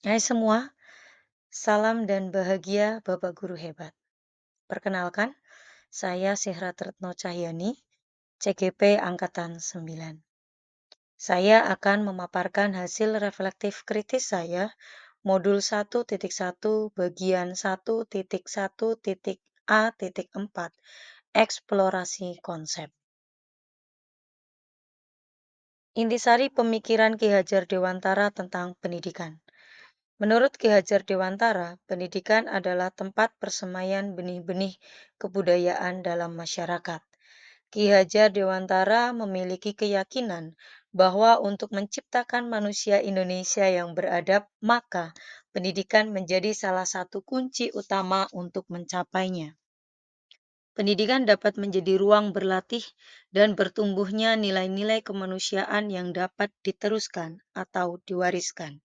Hai semua, salam dan bahagia Bapak Guru hebat. Perkenalkan, saya Sihrat Retno Cahyani, CGP Angkatan 9. Saya akan memaparkan hasil reflektif kritis saya, modul 1.1 bagian 1.1.A.4, eksplorasi konsep. Intisari pemikiran Ki Hajar Dewantara tentang pendidikan. Menurut Ki Hajar Dewantara, pendidikan adalah tempat persemaian benih-benih kebudayaan dalam masyarakat. Ki Hajar Dewantara memiliki keyakinan bahwa untuk menciptakan manusia Indonesia yang beradab, maka pendidikan menjadi salah satu kunci utama untuk mencapainya. Pendidikan dapat menjadi ruang berlatih dan bertumbuhnya nilai-nilai kemanusiaan yang dapat diteruskan atau diwariskan.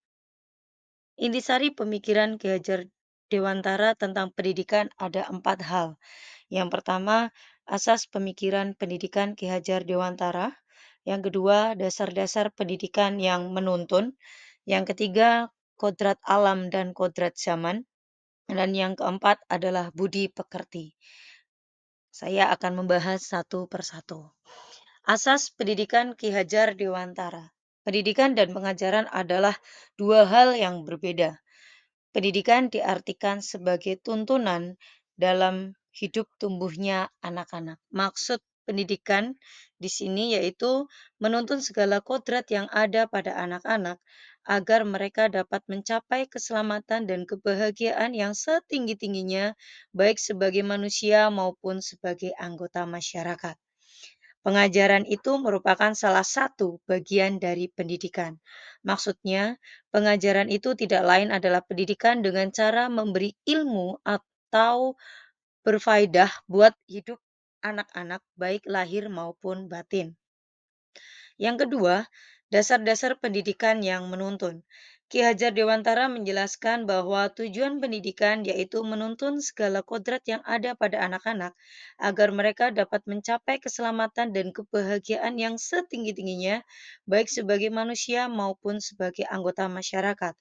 Intisari pemikiran Ki Hajar Dewantara tentang pendidikan ada 4 hal. Yang pertama, asas pemikiran pendidikan Ki Hajar Dewantara. Yang kedua, dasar-dasar pendidikan yang menuntun. Yang ketiga, kodrat alam dan kodrat zaman. Dan yang keempat adalah budi pekerti. Saya akan membahas satu persatu. Asas pendidikan Ki Hajar Dewantara. Pendidikan dan pengajaran adalah dua hal yang berbeda. Pendidikan diartikan sebagai tuntunan dalam hidup tumbuhnya anak-anak. Maksud pendidikan di sini yaitu menuntun segala kodrat yang ada pada anak-anak agar mereka dapat mencapai keselamatan dan kebahagiaan yang setinggi-tingginya baik sebagai manusia maupun sebagai anggota masyarakat. Pengajaran itu merupakan salah satu bagian dari pendidikan. Maksudnya, pengajaran itu tidak lain adalah pendidikan dengan cara memberi ilmu atau berfaedah buat hidup anak-anak baik lahir maupun batin. Yang kedua, dasar-dasar pendidikan yang menuntun. Ki Hajar Dewantara menjelaskan bahwa tujuan pendidikan yaitu menuntun segala kodrat yang ada pada anak-anak agar mereka dapat mencapai keselamatan dan kebahagiaan yang setinggi-tingginya baik sebagai manusia maupun sebagai anggota masyarakat.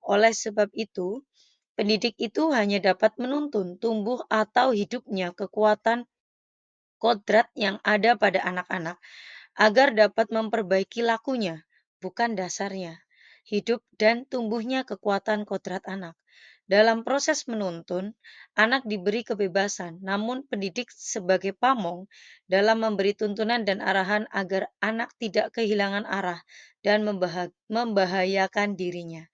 Oleh sebab itu, pendidik itu hanya dapat menuntun tumbuh atau hidupnya kekuatan kodrat yang ada pada anak-anak agar dapat memperbaiki lakunya, bukan dasarnya, hidup dan tumbuhnya kekuatan kodrat anak. Dalam proses menuntun, anak diberi kebebasan, namun pendidik sebagai pamong dalam memberi tuntunan dan arahan agar anak tidak kehilangan arah dan membahayakan dirinya.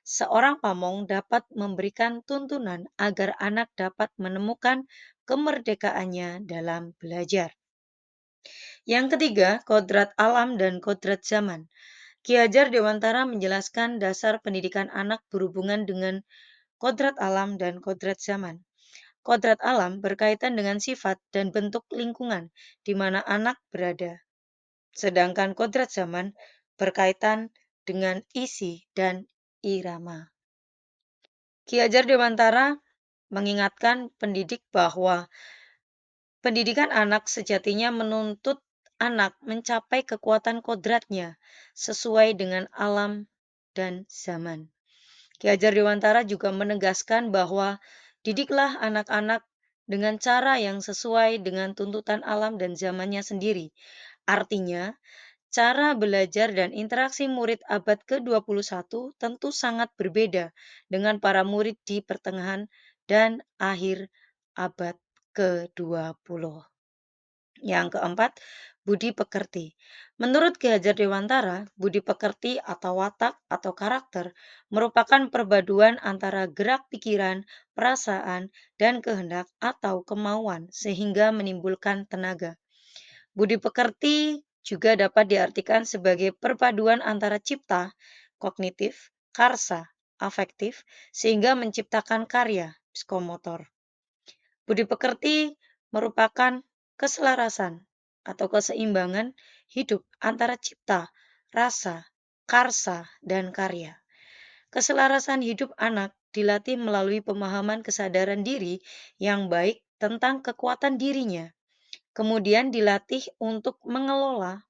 Seorang pamong dapat memberikan tuntunan agar anak dapat menemukan kemerdekaannya dalam belajar. Yang ketiga, kodrat alam dan kodrat zaman. Ki Hajar Dewantara menjelaskan dasar pendidikan anak berhubungan dengan kodrat alam dan kodrat zaman. Kodrat alam berkaitan dengan sifat dan bentuk lingkungan di mana anak berada. Sedangkan kodrat zaman berkaitan dengan isi dan irama. Ki Hajar Dewantara mengingatkan pendidik bahwa pendidikan anak sejatinya menuntut anak mencapai kekuatan kodratnya sesuai dengan alam dan zaman. Ki Hajar Dewantara juga menegaskan bahwa didiklah anak-anak dengan cara yang sesuai dengan tuntutan alam dan zamannya sendiri. Artinya, cara belajar dan interaksi murid abad ke-21 tentu sangat berbeda dengan para murid di pertengahan dan akhir abad ke-20. Yang keempat, budi pekerti. Menurut Ki Hajar Dewantara, budi pekerti atau watak atau karakter merupakan perpaduan antara gerak pikiran, perasaan, dan kehendak atau kemauan sehingga menimbulkan tenaga. Budi pekerti juga dapat diartikan sebagai perpaduan antara cipta, kognitif, karsa, afektif, sehingga menciptakan karya, psikomotor. Budi pekerti merupakan keselarasan atau keseimbangan hidup antara cipta, rasa, karsa, dan karya. Keselarasan hidup anak dilatih melalui pemahaman kesadaran diri yang baik tentang kekuatan dirinya. Kemudian dilatih untuk mengelola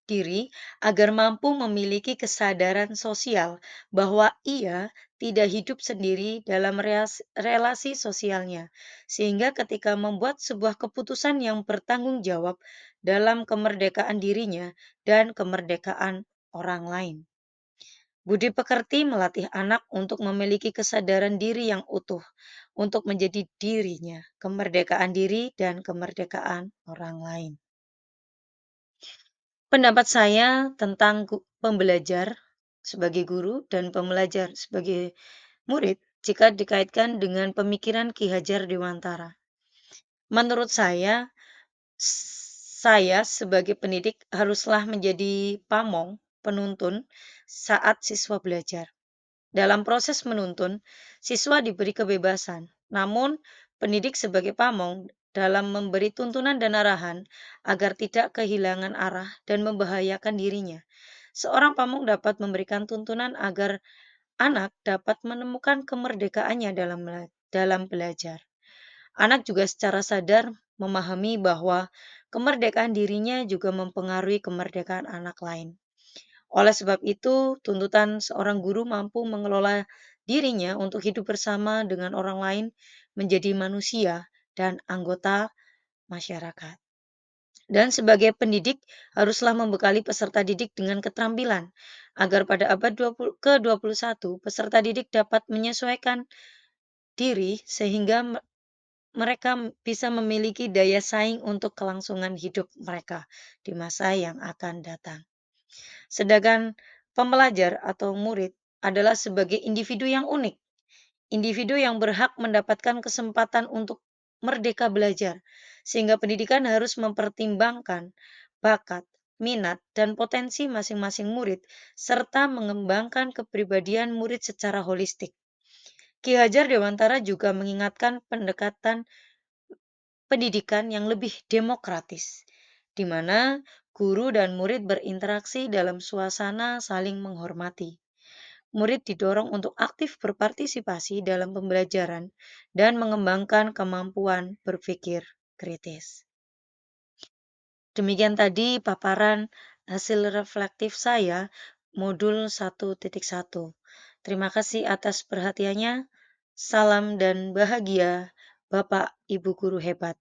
diri agar mampu memiliki kesadaran sosial bahwa ia tidak hidup sendiri dalam relasi sosialnya, sehingga ketika membuat sebuah keputusan yang bertanggung jawab dalam kemerdekaan dirinya dan kemerdekaan orang lain. Budi pekerti melatih anak untuk memiliki kesadaran diri yang utuh, untuk menjadi dirinya, kemerdekaan diri dan kemerdekaan orang lain. Pendapat saya tentang pembelajar sebagai guru dan pembelajar sebagai murid jika dikaitkan dengan pemikiran Ki Hajar Dewantara. Menurut saya sebagai pendidik haruslah menjadi pamong, penuntun saat siswa belajar. Dalam proses menuntun, siswa diberi kebebasan, namun pendidik sebagai pamong dalam memberi tuntunan dan arahan agar tidak kehilangan arah dan membahayakan dirinya. Seorang pamong dapat memberikan tuntunan agar anak dapat menemukan kemerdekaannya dalam belajar. Anak juga secara sadar memahami bahwa kemerdekaan dirinya juga mempengaruhi kemerdekaan anak lain. Oleh sebab itu, tuntutan seorang guru mampu mengelola dirinya untuk hidup bersama dengan orang lain, menjadi manusia dan anggota masyarakat. Dan sebagai pendidik, haruslah membekali peserta didik dengan keterampilan, agar pada abad ke-21 peserta didik dapat menyesuaikan diri sehingga mereka bisa memiliki daya saing untuk kelangsungan hidup mereka di masa yang akan datang. Sedangkan pembelajar atau murid adalah sebagai individu yang unik, individu yang berhak mendapatkan kesempatan untuk merdeka belajar, sehingga pendidikan harus mempertimbangkan bakat, minat, dan potensi masing-masing murid, serta mengembangkan kepribadian murid secara holistik. Ki Hajar Dewantara juga mengingatkan pendekatan pendidikan yang lebih demokratis, di mana guru dan murid berinteraksi dalam suasana saling menghormati. Murid didorong untuk aktif berpartisipasi dalam pembelajaran dan mengembangkan kemampuan berpikir kritis. Demikian tadi paparan hasil reflektif saya modul 1.1. Terima kasih atas perhatiannya. Salam dan bahagia, Bapak Ibu guru hebat.